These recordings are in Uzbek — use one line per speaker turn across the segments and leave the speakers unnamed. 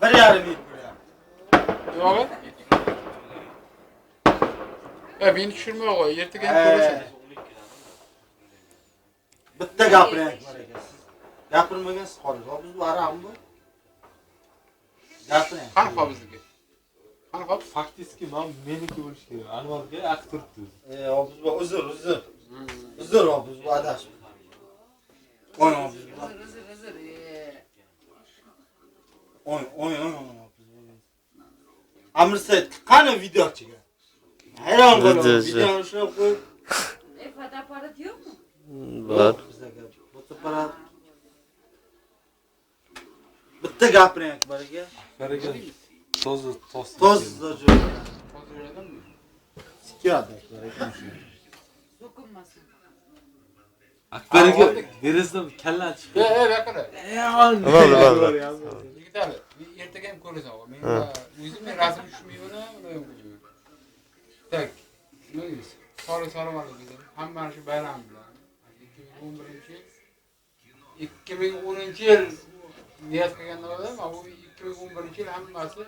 Bir yarım yil ko'ryapman.
Yo'q. Meni tushirmay qo'y, ertaga ham ko'rasan.
Bitta gapiryapman bor ekan. Gapirmagansiz qolasiz. Biz bu aram bu. Gapiryapman.
Qani hobizniki? Qani hob?
Faktiski meniki bo'lish kerak. Anvarga aq turibdi.
Biz bu uzr. Uzr biz bu adashib. Oy biz bu. Oy. Amir Said qani videochiga? Hayron qolaman. Videoni ushlab qo'yib.
Fotoaparat yo'qmi?
Bor.
Fotoaparat. Bitta gapiryapman bor ekan.
Baraga toz.
Tozda
Hozirladimmi?
Sikiyadi bor ekan.
So'kinmasin.
Akbaraga derazdan kallan chiqib.
Baqira.
Bo'ldi.
Yigitali, ertaga ham ko'rasan. Men o'zim rasm tushmayman, uni ham ko'raman. Tak. Nima deysiz? Sora dedim. Hammani shu bayram bilan. 2010-yil niyat qilganda bo'ladimi? Bu 2011-yil hammasi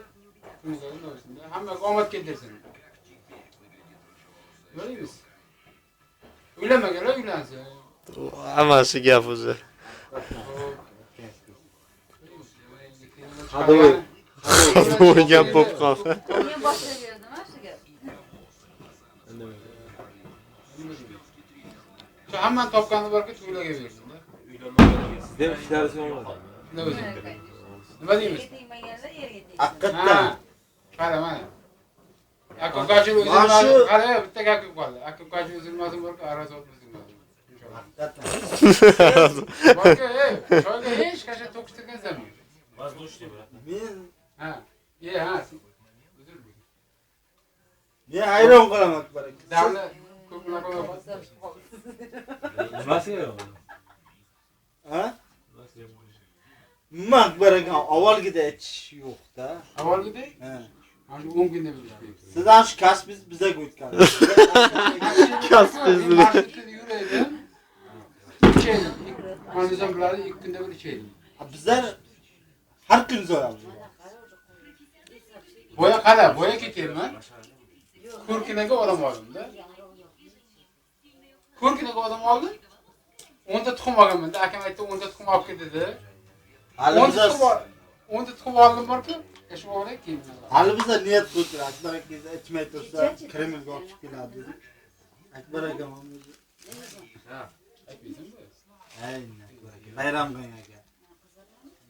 shunday bo'lsin. Hammaga omad keltirsin. Nima deysiz? Uylanmaganlar uylansin.
Hammasi gap o'zi. Bu gap bo'lib qoldi.
Men boshlagandim shu gap.
Shu hammani topgani borki to'ylarga bersin-da.
Sizda ishlaringiz yo'qmi?
Nima deymiz?
Tegmaganlar yerga tegdi.
Haqiqatan.
Qara mana. Akukachil o'zilmasi, qara bitta gap kelib qoldi. Akukachil o'zilmasi borki arasot o'zilmasi.
Haqiqatan.
Borki, choyga hech qachon to'kishtirgan zamin.
Men hayron qolaman bor ekan.
Davlat ko'p bunaqa
Nimasiga yo'q?
Ha? Bor ekan, avvalgida aytish yo'q-da.
avvalgidek,
Ha.
mana 10 kunda bilishdik.
Sizdan shu kasbingiz bizga o'tgan.
Kasbingiz
yuraydi. İçeydi. Anlayacağım biladi, 2 kunda bir içeydi.
Bizlar har kun zo'ramiz.
Boya ketayman. Ko'rkinaga odam oldim-da. Ko'rkinaga odam oldim. 10 ta tuxum olganman-da. Akam aytdi 10 ta tuxum olib kel dedi.
Hali
10
bizlar
ta tuxum oldim borku, shu o'g'li keyin.
hali bizlar niyat qildik. Akbar aka ichmay tursa Kremlga olib chiqib keladi dedik. Akbar aka o'zi. Aynan. Bayram qilgan aka.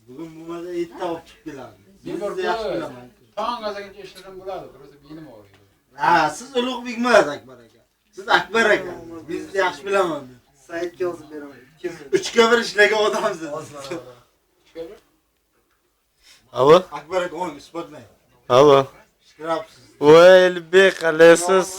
Bugun bo'lmasa erta olib chiqib keladi. Bizni yaxshi bilaman.
Tong gazaguncha ishlarim bo'ladi, biroz belim og'riydi.
Ha, siz Ulug'bekmas Akbar aka. Siz Akbar aka. Bizni yaxshi bilaman.
Saytga yozib beraman.
3ga 1 ishlagan odamsiz.
Alo.
Akbar aka o'yin isbotlang.
Alo.
Shkrabsiz.
Voy, Elbek, qalaysiz?